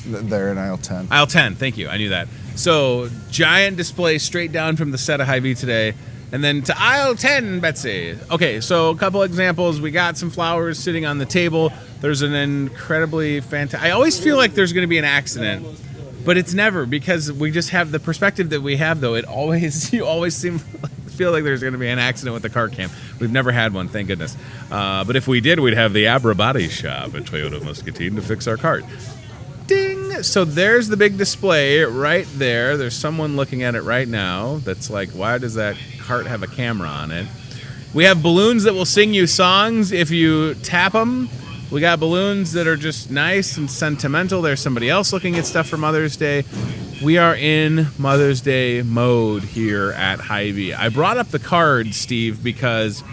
They're in aisle 10. Aisle 10, thank you. I knew that. So giant display straight down from the set of Hy-Vee today. And then to aisle 10, Betsy. Okay, so a couple examples. We got some flowers sitting on the table. There's an incredibly fantastic... I always feel like there's going to be an accident, but it's never, because we just have the perspective that we have, though. You always feel like there's going to be an accident with the car cam. We've never had one, thank goodness. But if we did, we'd have the Abra Body Shop at Toyota Muscatine to fix our cart. Ding! So there's the big display right there. There's someone looking at it right now that's like, why does that cart have a camera on it? We have balloons that will sing you songs if you tap them. We got balloons that are just nice and sentimental. There's somebody else looking at stuff for Mother's Day. We are in Mother's Day mode here at Hy-Vee. I brought up the cards, Steve, because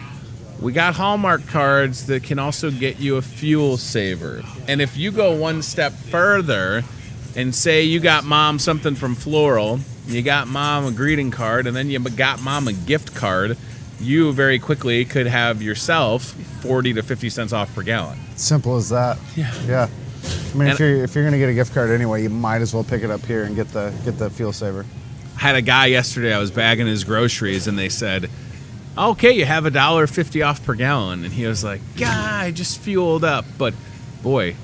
we got Hallmark cards that can also get you a fuel saver. And if you go one step further and say you got mom something from Floral, you got mom a greeting card, and then you got mom a gift card, you very quickly could have yourself 40 to 50 cents off per gallon. Simple as that. Yeah. I mean, if you're going to get a gift card anyway, you might as well pick it up here and get the fuel saver. I had a guy yesterday, I was bagging his groceries, and they said, okay, you have $1.50 off per gallon. And he was like, yeah, I just fueled up. But boy,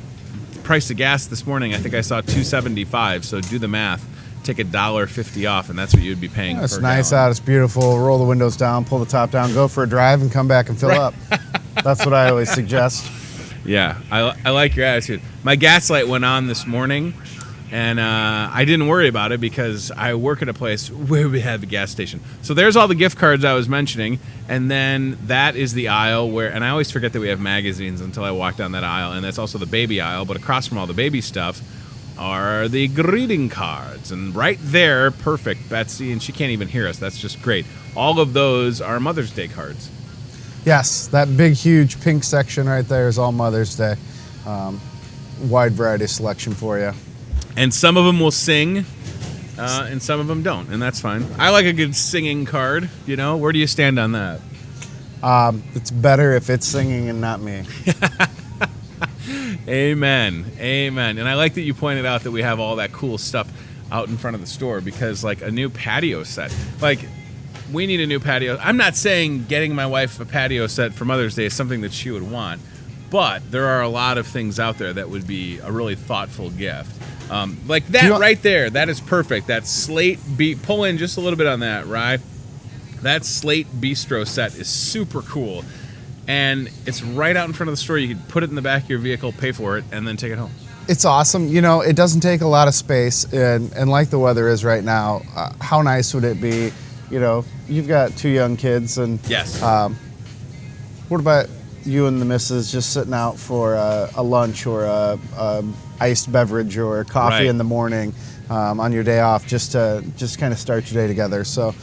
the price of gas this morning, I think I saw $2.75. So do the math. Take $1.50 off, and that's what you'd be paying. It's per nice gallon. out. It's beautiful. Roll the windows down, pull the top down, go for a drive, and come back and fill up. That's what I always suggest. Yeah, I like your attitude. My gas light went on this morning, and I didn't worry about it because I work at a place where we have a gas station. So there's all the gift cards I was mentioning, and then that is the aisle where, and I always forget that we have magazines until I walk down that aisle, and that's also the baby aisle, but across from all the baby stuff are the greeting cards. And right there, perfect, Betsy, and she can't even hear us. That's just great. All of those are Mother's Day cards. Yes, that big, huge pink section right there is all Mother's Day. Wide variety of selection for you. And some of them will sing, and some of them don't, and that's fine. I like a good singing card, you know. Where do you stand on that? It's better if it's singing and not me. Amen. Amen. And I like that you pointed out that we have all that cool stuff out in front of the store, because like a new patio set, like we need a new patio. I'm not saying getting my wife a patio set for Mother's Day is something that she would want, but there are a lot of things out there that would be a really thoughtful gift. Like that right there, that is perfect. That slate, pull in just a little bit on that, right? That slate bistro set is super cool. And it's right out in front of the store. You can put it in the back of your vehicle, pay for it, and then take it home. It's awesome. You know, it doesn't take a lot of space, and like the weather is right now, how nice would it be? You know, you've got 2 young kids, and yes. What about you and the missus just sitting out for a lunch or a iced beverage or a coffee in the morning on your day off, just kind of start your day together? So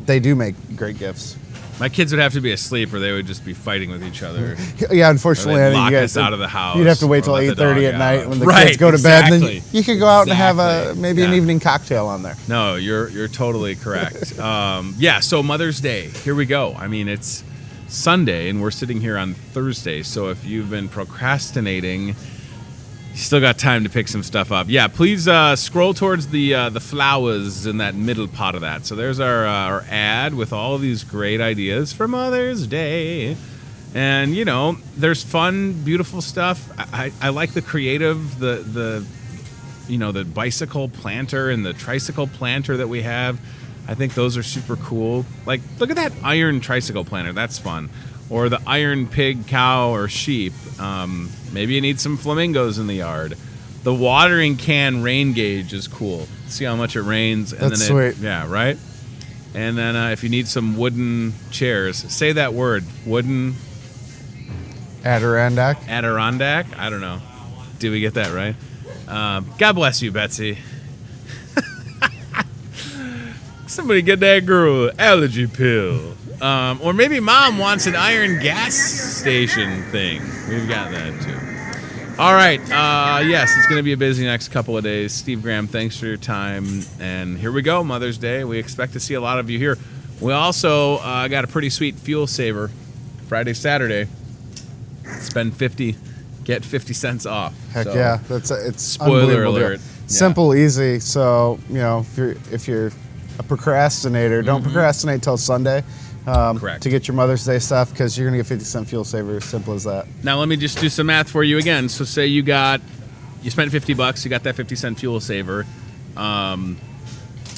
they do make great gifts. My kids would have to be asleep, or they would just be fighting with each other. Yeah, unfortunately, I think lock you us guys out of the house. You'd have to wait till 8:30 at night when the kids go to bed, and then you could go out and have maybe an evening cocktail on there. No, you're totally correct. Yeah, so Mother's Day, here we go. I mean, it's Sunday, and we're sitting here on Thursday. So if you've been procrastinating, you still got time to pick some stuff up. Yeah, please scroll towards the flowers in that middle pot of that. So there's our ad with all of these great ideas for Mother's Day. And, you know, there's fun, beautiful stuff. I like the creative, the bicycle planter and the tricycle planter that we have. I think those are super cool. Like, look at that iron tricycle planter. That's fun. Or the iron pig, cow, or sheep. Maybe you need some flamingos in the yard. The watering can rain gauge is cool. See how much it rains. And That's then sweet. Yeah, right? And then if you need some wooden chairs, say that word, wooden Adirondack. I don't know. Did we get that right? God bless you, Betsy. Somebody get that girl an allergy pill. Or maybe Mom wants an iron gas station thing. We've got that too. All right. Yes, it's going to be a busy next couple of days. Steve Graham, thanks for your time. And here we go, Mother's Day. We expect to see a lot of you here. We also got a pretty sweet fuel saver Friday, Saturday. Spend 50, get 50 cents off. Heck So, yeah, it's spoiler unbelievable deal. alert. Yeah. Simple, easy. So if you're a procrastinator, don't procrastinate till Sunday. Correct. To get your Mother's Day stuff, because you're gonna get 50-cent fuel saver. Simple as that. Now let me just do some math for you again. So say you spent $50, you got that 50-cent fuel saver, and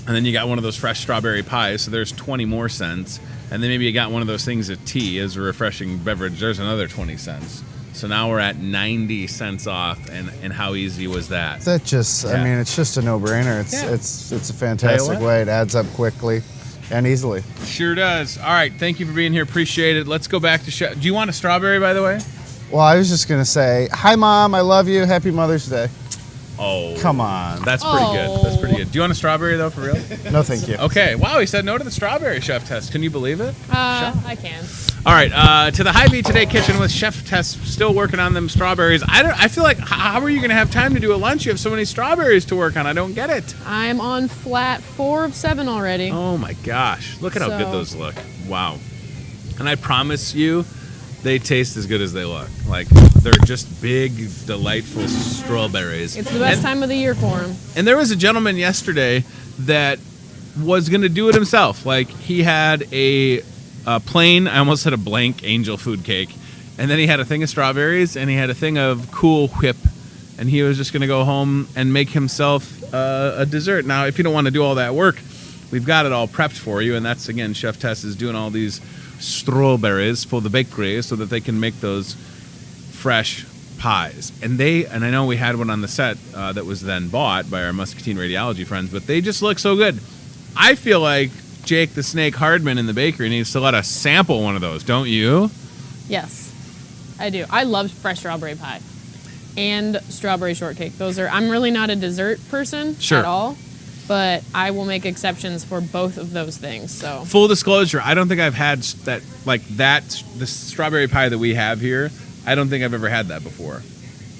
then you got one of those fresh strawberry pies. So there's 20 more cents, and then maybe you got one of those things of tea as a refreshing beverage. There's another 20 cents. So now we're at 90 cents off, and how easy was that? That just, Yeah. I mean, it's just a no-brainer. It's a fantastic what? way. It adds up quickly and easily. Sure does. All right, thank you for being here. Appreciate it. Let's go back to Chef. Do you want a strawberry, by the way? Well, I was just gonna say, hi, Mom. I love you. Happy Mother's Day. Oh, Come on. that's pretty good. That's pretty good. Do you want a strawberry though, for real? No, thank you. Okay. Wow, he said no to the strawberry chef test. Can you believe it? I can. All right, to the Hy-Vee Today kitchen with Chef Tess still working on them strawberries. I feel like, how are you going to have time to do a lunch? You have so many strawberries to work on. I don't get it. I'm on flat 4 of 7 already. Oh my gosh. Look at how good So- those look. Wow. And I promise you, they taste as good as they look. Like, they're just big, delightful strawberries. It's the best time of the year for them. And there was a gentleman yesterday that was going to do it himself. Like, he had a plain, I almost said a blank angel food cake. And then he had a thing of strawberries and he had a thing of Cool Whip. And he was just going to go home and make himself a dessert. Now, if you don't want to do all that work, we've got it all prepped for you. And that's, again, Chef Tess is doing all these strawberries for the bakery so that they can make those fresh pies. And I know we had one on the set that was then bought by our Muscatine radiology friends, but they just look so good. I feel like Jake the Snake Hardman in the bakery needs to let us sample one of those, don't you? Yes, I do. I love fresh strawberry pie and strawberry shortcake. I'm really not a dessert person at all, but I will make exceptions for both of those things. So Full disclosure, I don't think I've had the strawberry pie that we have here. I don't think I've ever had that before.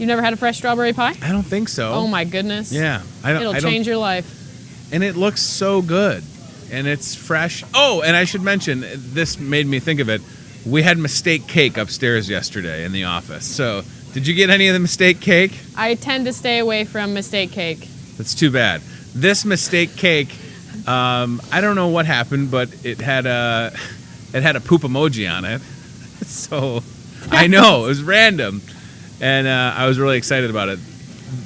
you've never had a fresh strawberry pie? I don't think so. Oh my goodness. Yeah. It'll change your life. And it looks so good. And it's fresh. Oh, and I should mention, this made me think of it. We had mistake cake upstairs yesterday in the office. So, did you get any of the mistake cake? I tend to stay away from mistake cake. That's too bad. This mistake cake, I don't know what happened, but it had a poop emoji on it. So, I know, it was random. And I was really excited about it.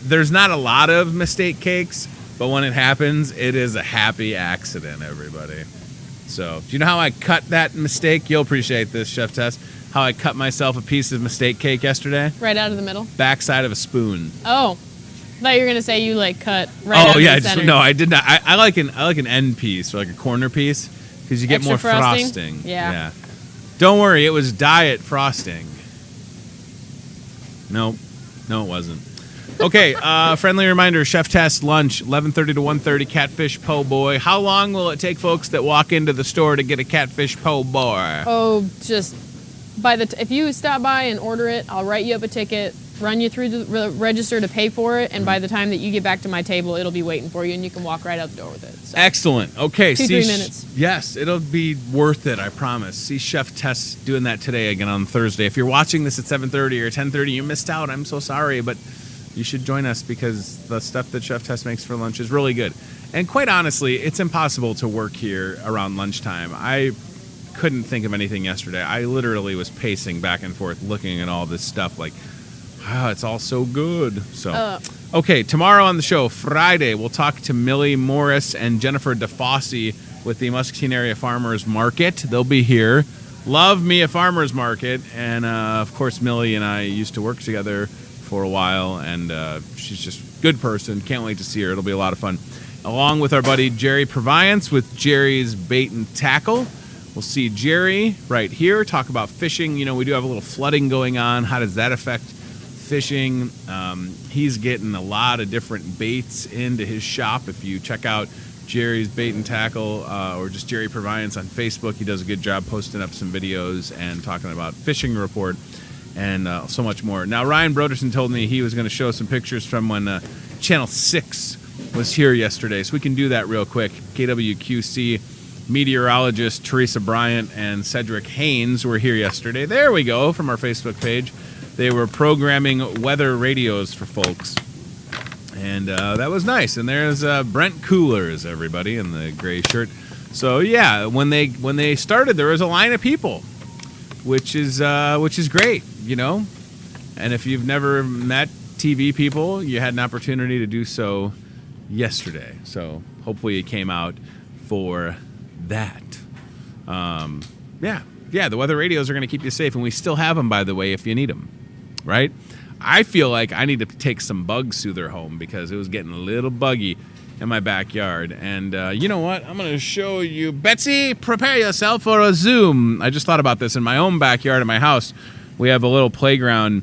There's not a lot of mistake cakes, but when it happens, it is a happy accident, everybody. So, do you know how I cut that mistake? You'll appreciate this, Chef Tess. How I cut myself a piece of mistake cake yesterday? Right out of the middle? Backside of a spoon. Oh. I thought you were going to say you cut right out of the center. No, I did not. I like an end piece or like a corner piece because you get Extra more frosting? Yeah. Don't worry, it was diet frosting. No, it wasn't. Okay, friendly reminder, Chef Tess lunch, 11:30 to 1:30, catfish po' boy. How long will it take folks that walk into the store to get a catfish po' boy? Oh, just if you stop by and order it, I'll write you up a ticket, run you through the register to pay for it, and by the time that you get back to my table, it'll be waiting for you, and you can walk right out the door with it. So. Excellent. Okay. 2-3 minutes. Yes, it'll be worth it, I promise. See Chef Tess doing that today again on Thursday. If you're watching this at 7:30 or 10:30, you missed out. I'm so sorry, but you should join us because the stuff that Chef Tess makes for lunch is really good. And quite honestly, it's impossible to work here around lunchtime. I couldn't think of anything yesterday. I literally was pacing back and forth looking at all this stuff like, it's all so good. So, okay, tomorrow on the show, Friday, we'll talk to Millie Morris and Jennifer DeFosse with the Muscatine Area Farmers Market. They'll be here. Love me a farmers market. And, of course, Millie and I used to work together for a while, and she's just Good person. Can't wait to see her. It'll be a lot of fun. Along with our buddy Jerry Proviance with Jerry's Bait and Tackle. We'll see Jerry right here, talk about fishing. We do have a little flooding going on. How does that affect fishing? He's getting a lot of different baits into his shop. If you check out Jerry's Bait and Tackle or just Jerry Proviance on Facebook, he does a good job posting up some videos and talking about fishing report and so much more. Now, Ryan Broderson told me he was going to show some pictures from when Channel 6 was here yesterday, so we can do that real quick. KWQC meteorologist Teresa Bryant and Cedric Haynes were here yesterday. There we go, from our Facebook page. They were programming weather radios for folks, and that was nice. And there's Brent Coolers, everybody, in the gray shirt. So yeah, when they started, there was a line of people, which is great, And if you've never met TV people, you had an opportunity to do so yesterday. So hopefully it came out for that. Yeah, the weather radios are going to keep you safe, and we still have them, by the way, if you need them, right? I feel like I need to take some bug soother home because it was getting a little buggy in my backyard. And you know what? I'm going to show you. Betsy, prepare yourself for a Zoom. I just thought about this in my own backyard at my house. We have a little playground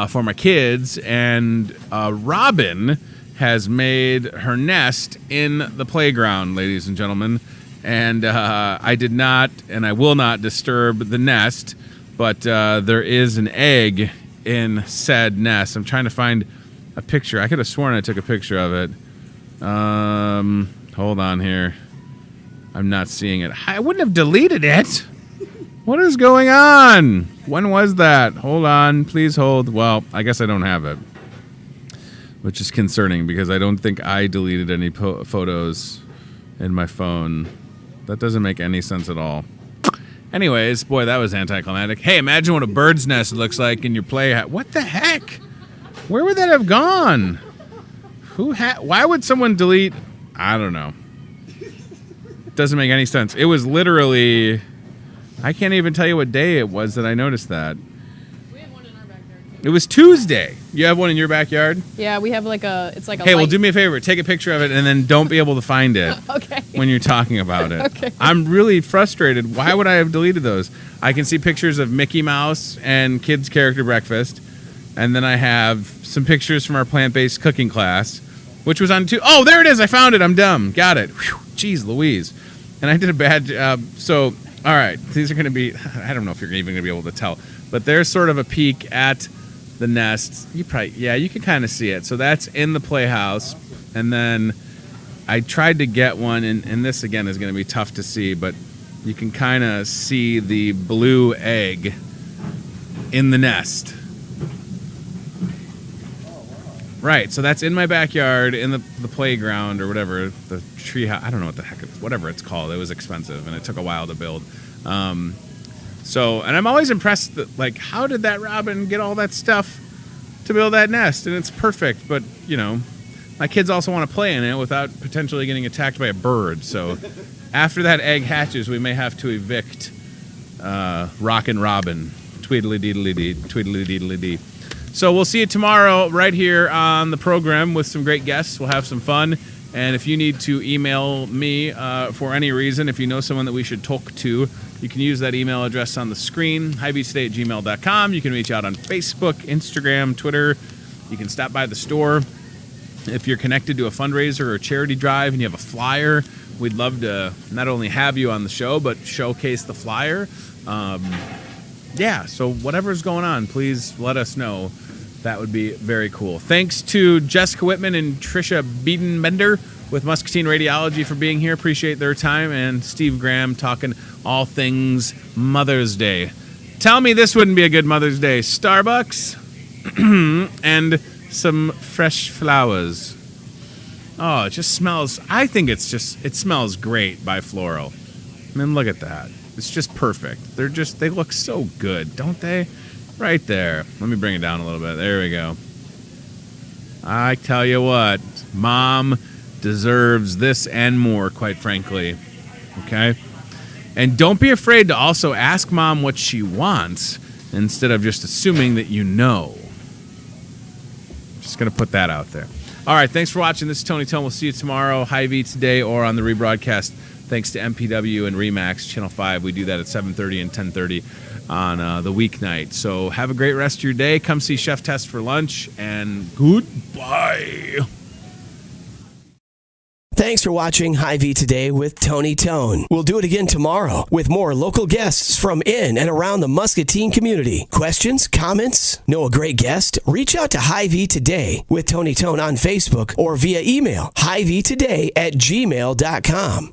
for my kids, and Robin has made her nest in the playground, ladies and gentlemen. And I did not, and I will not disturb the nest, but there is an egg in said nest. I'm trying to find a picture. I could have sworn I took a picture of it. Hold on here. I'm not seeing it. I wouldn't have deleted it. What is going on? When was that? Hold on. Please hold. Well, I guess I don't have it, which is concerning because I don't think I deleted any photos in my phone. That doesn't make any sense at all. Anyways, boy, that was anticlimactic. Hey, imagine what a bird's nest looks like in your play. What the heck? Where would that have gone? Why would someone delete? I don't know. Doesn't make any sense. It was literally, I can't even tell you what day it was that I noticed that. We have one in our backyard too. It was Tuesday. You have one in your backyard? Yeah, we have it's like a Hey, well, do me a favor. Take a picture of it and then don't be able to find it. Okay. When you're talking about it. Okay. I'm really frustrated. Why would I have deleted those? I can see pictures of Mickey Mouse and kids' character breakfast. And then I have some pictures from our plant-based cooking class, which was on Oh, there it is. I found it. I'm dumb. Got it. Whew, jeez Louise. And I did a bad job. So, all right. These are going to be, I don't know if you're even going to be able to tell, but there's sort of a peek at the nest. You can kind of see it. So that's in the playhouse. And then I tried to get one, and this again is going to be tough to see, but you can kind of see the blue egg in the nest. Right, so that's in my backyard, in the playground or whatever, the tree house. I don't know what the heck, whatever it's called. It was expensive, and it took a while to build. And I'm always impressed that, like, how did that robin get all that stuff to build that nest? And it's perfect, but, my kids also want to play in it without potentially getting attacked by a bird. So after that egg hatches, we may have to evict Rockin' Robin. Tweedly-deedly-dee, tweedly-deedly-dee. So we'll see you tomorrow right here on the program with some great guests. We'll have some fun. And if you need to email me for any reason, if you know someone that we should talk to, you can use that email address on the screen, hyveetoday@gmail.com. You can reach out on Facebook, Instagram, Twitter. You can stop by the store. If you're connected to a fundraiser or a charity drive and you have a flyer, we'd love to not only have you on the show, but showcase the flyer. So whatever's going on, please let us know. That would be very cool. Thanks to Jessica Whitman and Tricia Biedenbender with Muscatine Radiology for being here. Appreciate their time. And Steve Graham talking all things Mother's Day. Tell me this wouldn't be a good Mother's Day. Starbucks and some fresh flowers. Oh, it just smells. I think it smells great by Floral. I mean, look at that. It's just perfect. They look so good, don't they? Right there. Let me bring it down a little bit. There we go. I tell you what, Mom deserves this and more, quite frankly. Okay? And don't be afraid to also ask Mom what she wants instead of just assuming that you know. Just going to put that out there. All right, thanks for watching. This is Tony Tone. We'll see you tomorrow, Hy-Vee today, or on the rebroadcast. Thanks to MPW and Remax, Channel 5. We do that at 7:30 and 10:30 on the weeknight. So have a great rest of your day. Come see Chef Test for lunch, and goodbye. Thanks for watching Hy-Vee Today with Tony Tone. We'll do it again tomorrow with more local guests from in and around the Muscatine community. Questions? Comments? Know a great guest? Reach out to Hy-Vee Today with Tony Tone on Facebook or via email, hyveetoday@gmail.com.